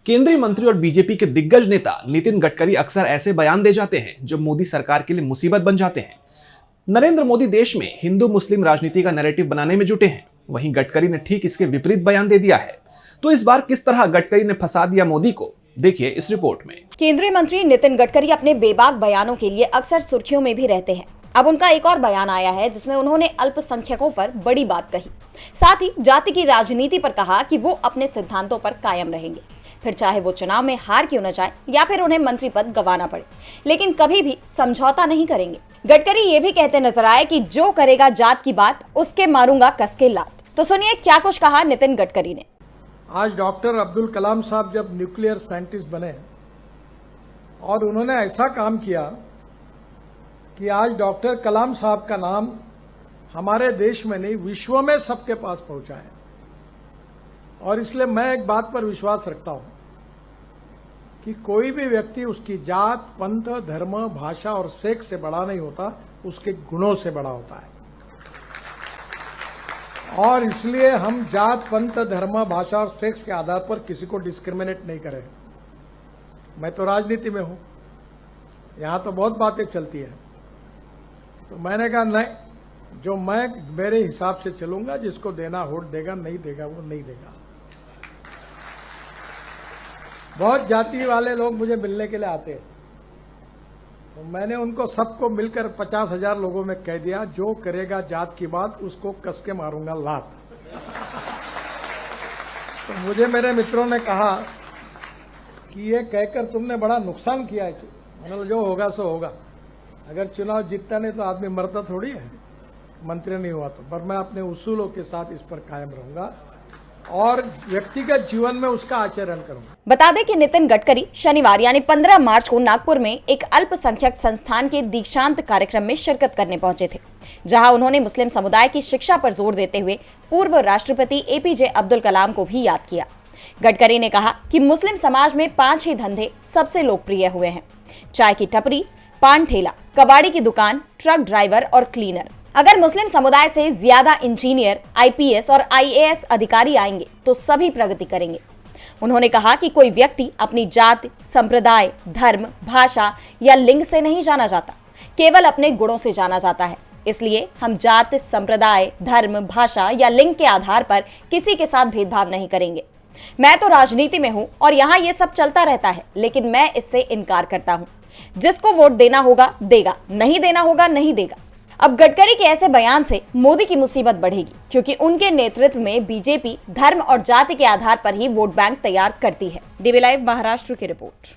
केंद्रीय मंत्री और बीजेपी के दिग्गज नेता नितिन गडकरी अक्सर ऐसे बयान दे जाते हैं जो मोदी सरकार के लिए मुसीबत बन जाते हैं। नरेंद्र मोदी देश में हिंदू मुस्लिम राजनीति का नैरेटिव बनाने में जुटे हैं, वहीं गडकरी ने ठीक इसके विपरीत बयान दे दिया है। तो इस बार किस तरह गडकरी ने फंसा दिया मोदी को, देखिए इस रिपोर्ट में। केंद्रीय मंत्री नितिन गडकरी अपने बेबाक बयानों के लिए अक्सर सुर्खियों में भी रहते हैं। अब उनका एक और बयान आया है जिसमें उन्होंने अल्पसंख्यकों पर बड़ी बात कही, साथ ही जाति की राजनीति पर कहा कि वो अपने सिद्धांतों पर कायम रहेंगे, फिर चाहे वो चुनाव में हार क्यों न जाए या फिर उन्हें मंत्री पद गंवाना पड़े, लेकिन कभी भी समझौता नहीं करेंगे। गडकरी ये भी कहते नजर आए कि जो करेगा जात की बात उसके मारूंगा कस के लात। तो सुनिए क्या कुछ कहा नितिन गडकरी ने। आज डॉक्टर अब्दुल कलाम साहब जब न्यूक्लियर साइंटिस्ट बने और उन्होंने ऐसा काम किया कि आज डॉक्टर कलाम साहब का नाम हमारे देश में नहीं विश्व में सबके पास पहुंचा है। और इसलिए मैं एक बात पर विश्वास रखता हूं कि कोई भी व्यक्ति उसकी जात, पंथ, धर्म, भाषा और सेक्स से बड़ा नहीं होता, उसके गुणों से बड़ा होता है। और इसलिए हम जात, पंथ, धर्म, भाषा और सेक्स के आधार पर किसी को डिस्क्रिमिनेट नहीं करें। मैं तो राजनीति में हूं, यहां तो बहुत बातें चलती है, तो मैंने कहा नहीं, जो मैं मेरे हिसाब से चलूंगा, जिसको देना वोट देगा, नहीं देगा वो नहीं देगा। बहुत जाति वाले लोग मुझे मिलने के लिए आते हैं, तो मैंने उनको सबको मिलकर 50,000 लोगों में कह दिया, जो करेगा जात की बात उसको कस के मारूंगा लात। तो मुझे मेरे मित्रों ने कहा कि ये कहकर तुमने बड़ा नुकसान किया है। मैंने जो होगा सो होगा, अगर चुनाव जीतता नहीं तो आदमी मरता थोड़ी है, मंत्री नहीं हुआ तो। पर मैं अपने उसूलों के साथ इस पर कायम रहूंगा और व्यक्तिगत जीवन में उसका आचरण करूंगा। बता दें कि नितिन गडकरी शनिवार यानी 15 मार्च को नागपुर में एक अल्पसंख्यक संस्थान के दीक्षांत कार्यक्रम में शिरकत करने पहुंचे थे, जहां उन्होंने मुस्लिम समुदाय की शिक्षा पर जोर देते हुए पूर्व राष्ट्रपति एपीजे अब्दुल कलाम को भी याद किया। गडकरी ने कहा कि मुस्लिम समाज में 5 ही धंधे सबसे लोकप्रिय हुए हैं: चाय की टपरी, पान ठेला, कबाड़ी की दुकान, ट्रक ड्राइवर और क्लीनर। अगर मुस्लिम समुदाय से ज्यादा इंजीनियर, आईपीएस और आईएएस अधिकारी आएंगे तो सभी प्रगति करेंगे। उन्होंने कहा कि कोई व्यक्ति अपनी जाति, संप्रदाय, धर्म, भाषा या लिंग से नहीं जाना जाता, केवल अपने गुणों से जाना जाता है। इसलिए हम जात, संप्रदाय, धर्म, भाषा या लिंग के आधार पर किसी के साथ भेदभाव नहीं करेंगे। मैं तो राजनीति में हूं और यहाँ ये सब चलता रहता है, लेकिन मैं इससे इनकार करता हूं। जिसको वोट देना होगा देगा, नहीं देना होगा नहीं देगा। अब गडकरी के ऐसे बयान से मोदी की मुसीबत बढ़ेगी, क्योंकि उनके नेतृत्व में बीजेपी धर्म और जाति के आधार पर ही वोट बैंक तैयार करती है। डीवी लाइव महाराष्ट्र की रिपोर्ट।